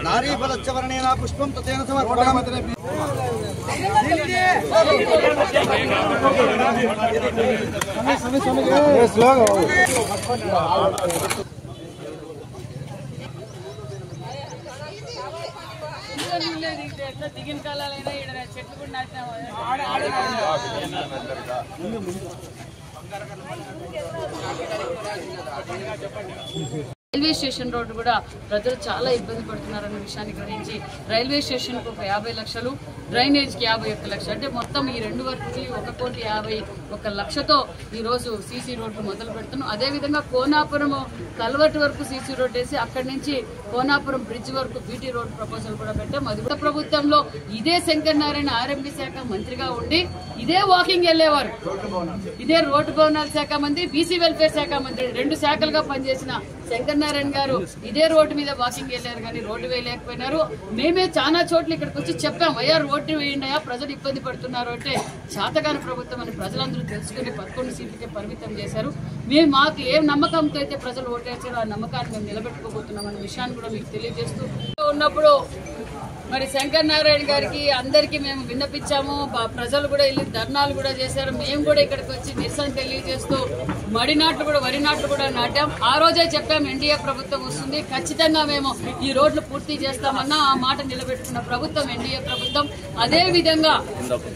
नारीफलवर्णेन पुष्पं ततेन समर्पयामि। దిగిన కాలాలైనా చెట్లు కూడా రైల్వే స్టేషన్ రోడ్డు కూడా ప్రజలు చాలా ఇబ్బంది పడుతున్నారన్న విషయాన్ని గ్రహించి రైల్వే స్టేషన్ కు 50 లక్షలు, డ్రైనేజ్ కి 51 లక్షలు, అంటే మొత్తం ఈ 2 వర్క్కి 1,51 లక్షతో ఈ రోజు సీసీ రోడ్డు మొదలు పెడుతున్నాం. అదేవిధంగా కోనాపురం కల్వర్ట్ వరకు సీసీ రోడ్ వేసి అక్కడి నుంచి కోనాపురం బ్రిడ్జ్ వరకు బీటీ రోడ్ ప్రపోజల్ కూడా పెట్టాం. అది కూడా ప్రభుత్వంలో ఇదే శంకర్ నారాయణ ఆర్ఎంబీ శాఖ మంత్రిగా ఉండి ఇదే వాకింగ్ వెళ్లేవారు. ఇదే రోడ్డు భవనాల శాఖ మంత్రి, బీసీ వెల్ఫేర్ శాఖ మంత్రి, 2 శాఖలుగా పనిచేసిన శంకర్ నారాయణ గారు ఇదే రోడ్డు మీద వాకింగ్ వెళ్ళారు, కానీ రోడ్డు వేయలేకపోయినారు. మేమే చాలా చోట్ల ఇక్కడికి వచ్చి చెప్పాం, అయ్యా రోడ్డు వేయండి అయ్యా, ప్రజలు ఇబ్బంది పడుతున్నారు అంటే చేతగాని ప్రభుత్వం అని ప్రజలందరూ తెలుసుకుని 11 సీట్లకే పరిమితం చేశారు. మేము మాకు ఏం నమ్మకంతో అయితే ప్రజలు ఓటేసారో ఆ నమ్మకాన్ని మేము నిలబెట్టుకోబోతున్నాం అనే విషయాన్ని కూడా మీకు తెలియజేస్తూ ఉన్నప్పుడు మరి శంకర్ నారాయణ గారికి అందరికీ మేము విన్నపించాము. ప్రజలు కూడా వెళ్ళి ధర్నాలు కూడా చేశారు. మేము కూడా ఇక్కడికి వచ్చి నిరసన తెలియజేస్తూ వరి నాట్లు కూడా నాటాం. ఆ రోజే చెప్పాం ఎన్డీఏ ప్రభుత్వం వస్తుంది, ఖచ్చితంగా మేము ఈ రోడ్లు పూర్తి చేస్తామన్నా ఆ మాట నిలబెట్టుకున్న ప్రభుత్వం ఎన్డీఏ ప్రభుత్వం. అదే విధంగా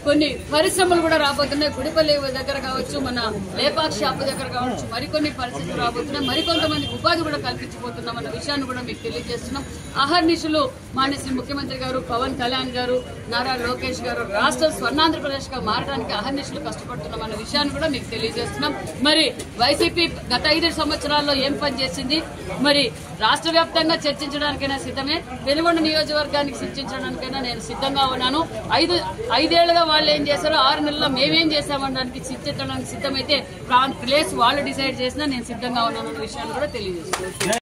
కొన్ని పరిశ్రమలు కూడా రాబోతున్నాయి. గుడిపల్లి దగ్గర కావచ్చు, మన లేపాక్షి షాపు దగ్గర కావచ్చు, మరికొన్ని పరిస్థితులు రాబోతున్నాయి. మరికొంతమందికి ఉపాధి కూడా కల్పించబోతున్నాం అన్న విషయాన్ని కూడా మీకు తెలియజేస్తున్నాం. అహర్నిశలు మాన్య శ్రీ ముఖ్యమంత్రి గారు, పవన్ కళ్యాణ్ గారు, నారా లోకేష్ గారు రాష్ట్రం స్వర్ణాంధ్రప్రదేశ్ గా మారడానికి అహర్నిశలు కష్టపడుతున్నాం అన్న విషయాన్ని కూడా మీకు తెలియజేస్తున్నాం. మరి వైసీపీ గత 5 సంవత్సరాల్లో ఏం పని చేసింది, మరి రాష్ట్ర వ్యాప్తంగా చర్చించడానికైనా సిద్ధమే, వెలుగొండ నియోజకవర్గానికి చర్చించడానికైనా నేను సిద్ధంగా ఉన్నాను. 5 ఏళ్లుగా వాళ్ళు ఏం చేశారో 6 నెలల్లో మేమేం చేశామనడానికి చర్చించడానికి సిద్ధమైతే ప్లేస్ వాళ్ళు డిసైడ్ చేసినా నేను సిద్ధంగా ఉన్నాను అన్న విషయాన్ని కూడా తెలియజేస్తున్నాను.